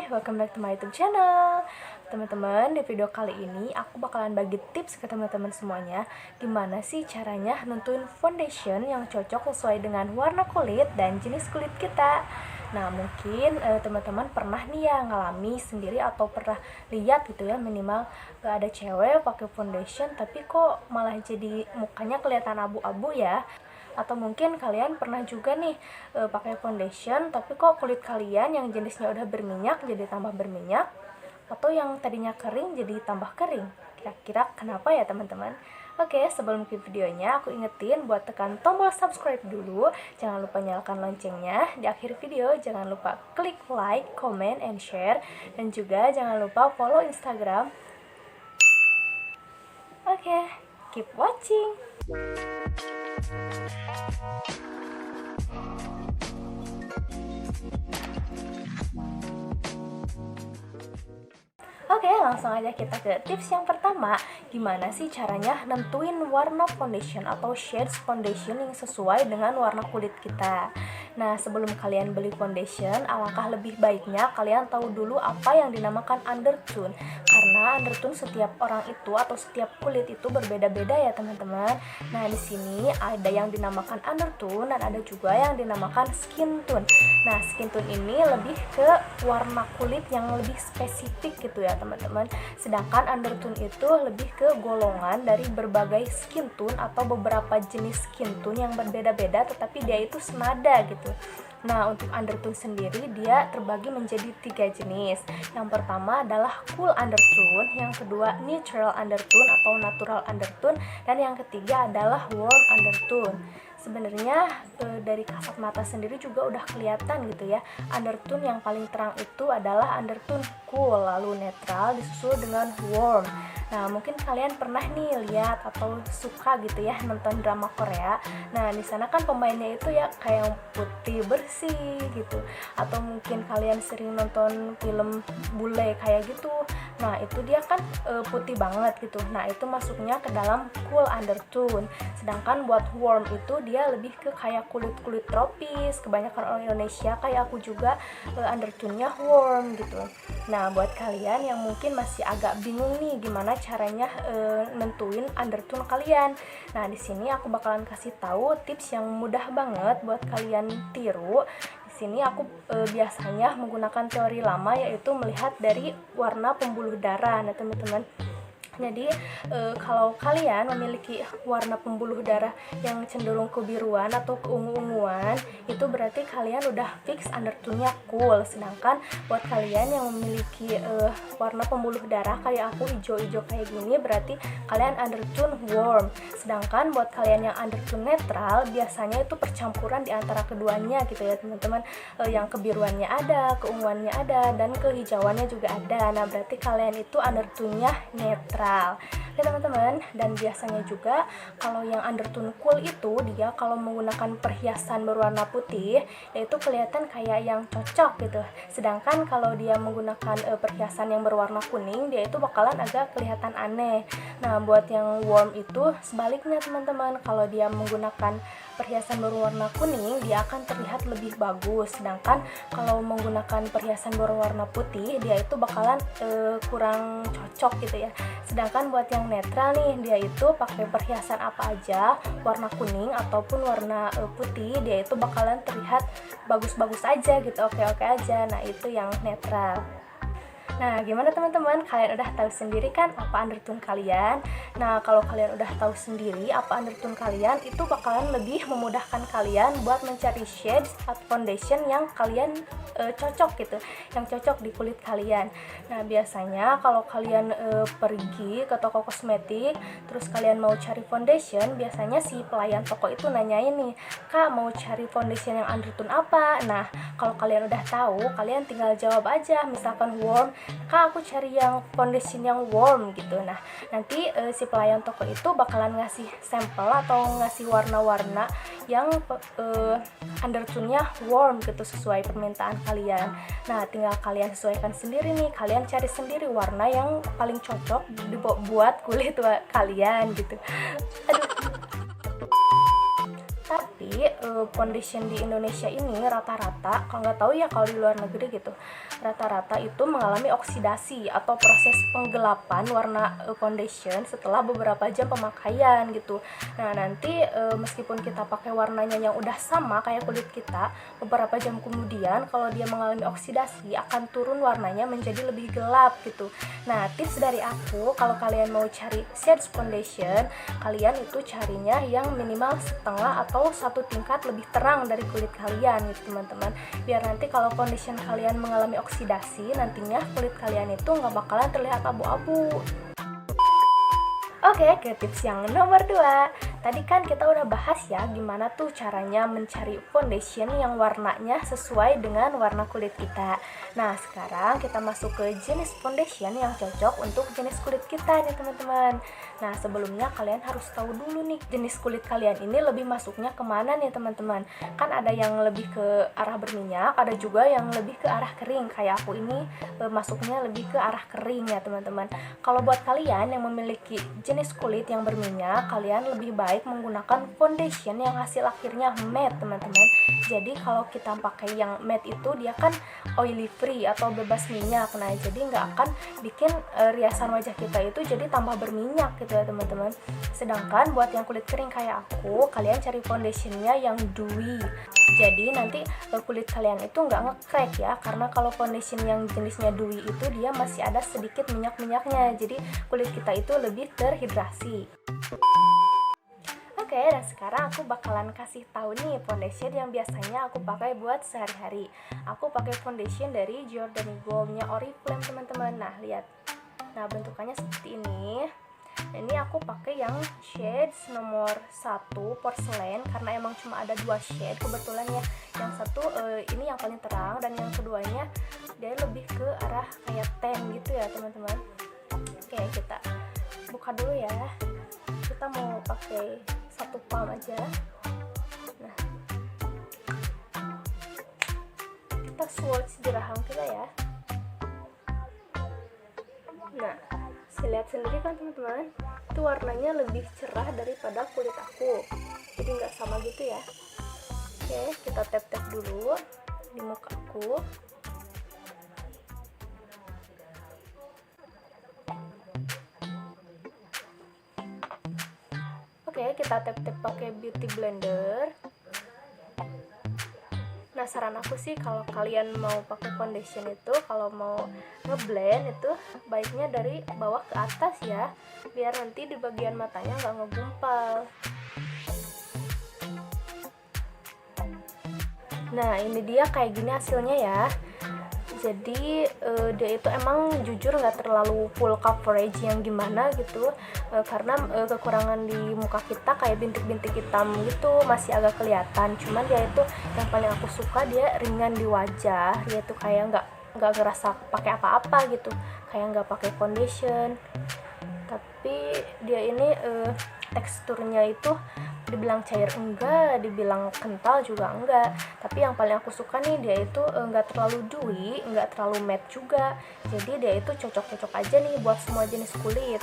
welcome back to my YouTube channel. Teman-teman, di video kali ini aku bakalan bagi tips ke teman-teman semuanya gimana sih caranya nentuin foundation yang cocok sesuai dengan warna kulit dan jenis kulit kita. Nah, mungkin teman-teman pernah nih ya ngalami sendiri atau pernah lihat gitu ya, minimal ada cewek pakai foundation tapi kok malah jadi mukanya kelihatan abu-abu ya. Atau mungkin kalian pernah juga nih pakai foundation tapi kok kulit kalian yang jenisnya udah berminyak jadi tambah berminyak, atau yang tadinya kering jadi tambah kering. Kira-kira kenapa ya teman-teman? Oke, sebelum ke videonya aku ingetin buat tekan tombol subscribe dulu. Jangan lupa nyalakan loncengnya. Di akhir video jangan lupa klik like, comment, and share. Dan juga jangan lupa follow Instagram. Oke, keep watching. Oke, langsung aja kita ke tips yang pertama. Gimana sih caranya nentuin warna foundation atau shades foundation yang sesuai dengan warna kulit kita. Nah, sebelum kalian beli foundation, alangkah lebih baiknya kalian tahu dulu apa yang dinamakan undertone. Karena undertone setiap orang itu atau setiap kulit itu berbeda-beda ya teman-teman. Nah, di sini ada yang dinamakan undertone dan ada juga yang dinamakan skin tone. Nah, skin tone ini lebih ke warna kulit yang lebih spesifik gitu ya teman-teman. Sedangkan undertone itu lebih ke golongan dari berbagai skin tone atau beberapa jenis skin tone yang berbeda-beda tetapi dia itu senada gitu. Nah, untuk undertone sendiri dia terbagi menjadi 3 jenis. Yang pertama adalah cool undertone, yang kedua neutral undertone atau natural undertone, dan yang ketiga adalah warm undertone. Sebenarnya dari kasat mata sendiri juga udah kelihatan gitu ya. Undertone yang paling terang itu adalah undertone cool, lalu netral disusul dengan warm. Nah, mungkin kalian pernah nih lihat atau suka gitu ya nonton drama Korea. Nah, di sana kan pemainnya itu ya kayak putih bersih gitu. Atau mungkin kalian sering nonton film bule kayak gitu. Nah, itu dia kan putih banget gitu. Nah, itu masuknya ke dalam cool undertone. Sedangkan buat warm itu dia lebih ke kayak kulit-kulit tropis. Kebanyakan orang Indonesia kayak aku juga undertone-nya warm gitu. Nah, buat kalian yang mungkin masih agak bingung nih gimana caranya nentuin undertone kalian. Nah, di sini aku bakalan kasih tahu tips yang mudah banget buat kalian tiru. Di sini aku biasanya menggunakan teori lama, yaitu melihat dari warna pembuluh darah. Nah, teman-teman, jadi kalau kalian memiliki warna pembuluh darah yang cenderung kebiruan atau keungu-unguan, itu berarti kalian udah fix undertone-nya cool. Sedangkan buat kalian yang memiliki warna pembuluh darah kayak aku hijau-hijau kayak gini, berarti kalian undertone warm. Sedangkan buat kalian yang undertone netral, biasanya itu percampuran di antara keduanya gitu ya teman-teman. Yang kebiruannya ada, keunguannya ada, dan kehijauannya juga ada. Nah, berarti kalian itu undertone-nya netral. Oke teman-teman, dan biasanya juga kalau yang undertone cool itu dia kalau menggunakan perhiasan berwarna putih, yaitu kelihatan kayak yang cocok gitu. Sedangkan kalau dia menggunakan perhiasan yang berwarna kuning, dia itu bakalan agak kelihatan aneh. Nah, buat yang warm itu sebaliknya teman-teman, kalau dia menggunakan perhiasan berwarna kuning dia akan terlihat lebih bagus. Sedangkan kalau menggunakan perhiasan berwarna putih dia itu bakalan kurang cocok gitu ya. Sedangkan buat yang netral nih, dia itu pakai perhiasan apa aja, warna kuning ataupun warna putih, dia itu bakalan terlihat bagus-bagus aja gitu, oke-oke aja. Nah, itu yang netral. Nah, gimana teman-teman? Kalian udah tahu sendiri kan apa undertone kalian? Nah, kalau kalian udah tahu sendiri apa undertone kalian, itu bakalan lebih memudahkan kalian buat mencari shades atau foundation yang kalian cocok gitu, yang cocok di kulit kalian. Nah, biasanya kalau kalian pergi ke toko kosmetik, terus kalian mau cari foundation, biasanya si pelayan toko itu nanyain nih, "Kak, mau cari foundation yang undertone apa?" Nah, kalau kalian udah tahu, kalian tinggal jawab aja, misalkan warm, "Kak, aku cari yang foundation yang warm," gitu. Nah, nanti si pelayan toko itu bakalan ngasih sampel atau ngasih warna-warna yang undertone-nya warm gitu sesuai permintaan kalian. Nah, tinggal kalian sesuaikan sendiri nih, kalian cari sendiri warna yang paling cocok buat kulit kalian gitu. Aduh. Tapi foundation di Indonesia ini rata-rata, kalau nggak tahu ya kalau di luar negeri gitu, rata-rata itu mengalami oksidasi atau proses penggelapan warna foundation setelah beberapa jam pemakaian gitu. Nah nanti meskipun kita pakai warnanya yang udah sama kayak kulit kita, beberapa jam kemudian kalau dia mengalami oksidasi akan turun warnanya menjadi lebih gelap gitu. Nah tips dari aku, kalau kalian mau cari shades foundation, kalian itu carinya yang minimal setengah atau satu tingkat lebih terang dari kulit kalian gitu teman-teman, biar nanti kalau foundation kalian mengalami oksidasi, nantinya kulit kalian itu nggak bakalan terlihat abu-abu. Oke, ke tips yang nomor 2. Tadi kan kita udah bahas ya gimana tuh caranya mencari foundation yang warnanya sesuai dengan warna kulit kita. Nah, sekarang kita masuk ke jenis foundation yang cocok untuk jenis kulit kita nih teman-teman. Nah, sebelumnya kalian harus tahu dulu nih, jenis kulit kalian ini lebih masuknya kemana nih teman-teman. Kan ada yang lebih ke arah berminyak, ada juga yang lebih ke arah kering. Kayak aku ini masuknya lebih ke arah kering ya teman-teman. Kalau buat kalian yang memiliki jenis kulit yang berminyak, kalian lebih baik menggunakan foundation yang hasil akhirnya matte teman-teman. Jadi kalau kita pakai yang matte itu dia kan oily free atau bebas minyak. Nah jadi nggak akan bikin riasan wajah kita itu jadi tambah berminyak gitu ya teman-teman. Sedangkan buat yang kulit kering kayak aku, kalian cari foundationnya yang dewy. Jadi nanti kulit kalian itu nggak nge-crack ya, karena kalau foundation yang jenisnya dewy itu dia masih ada sedikit minyak-minyaknya, jadi kulit kita itu lebih terhidrasi. Oke, dan sekarang aku bakalan kasih tahu nih foundation yang biasanya aku pakai buat sehari-hari. Aku pakai foundation dari Giordani Gold-nya Oriflame teman-teman. Nah lihat, nah bentukannya seperti ini. Ini aku pakai yang shades nomor 1 porcelain, karena emang cuma ada 2 shade kebetulan ya. Yang satu ini yang paling terang, dan yang keduanya dia lebih ke arah kayak tan gitu ya teman-teman. Oke, kita buka dulu ya. Kita mau pakai satu palm aja. Nah, kita swatch di rahang kita ya. Nah, lihat sendiri kan teman-teman, itu warnanya lebih cerah daripada kulit aku, jadi nggak sama gitu ya. Oke, kita tap-tap dulu di mukaku. Oke, kita tap-tap pakai beauty blender. Nah, saran aku sih kalau kalian mau pakai foundation itu, kalau mau ngeblend itu baiknya dari bawah ke atas ya, biar nanti di bagian matanya nggak ngegumpal. Nah, ini dia kayak gini hasilnya ya. Jadi dia itu emang jujur nggak terlalu full coverage yang gimana gitu, karena kekurangan di muka kita kayak bintik-bintik hitam gitu masih agak kelihatan. Cuman dia itu yang paling aku suka, dia ringan di wajah, dia tuh kayak nggak ngerasa pakai apa-apa gitu, kayak nggak pakai foundation. Tapi dia ini teksturnya itu dibilang cair enggak, dibilang kental juga enggak. Tapi yang paling aku suka nih, dia itu enggak terlalu dewy, enggak terlalu matte juga. Jadi dia itu cocok-cocok aja nih buat semua jenis kulit.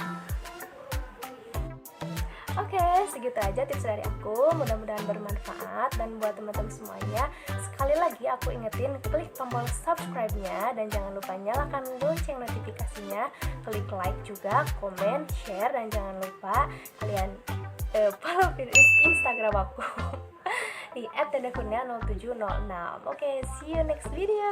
Oke, segitu aja tips dari aku, mudah-mudahan bermanfaat. Dan buat teman-teman semuanya, sekali lagi aku ingetin, klik tombol subscribe-nya dan jangan lupa nyalakan lonceng notifikasinya, klik like juga, komen, share, dan jangan lupa kalian follow Instagram aku di @tendakurnia0706. Oke, see you next video.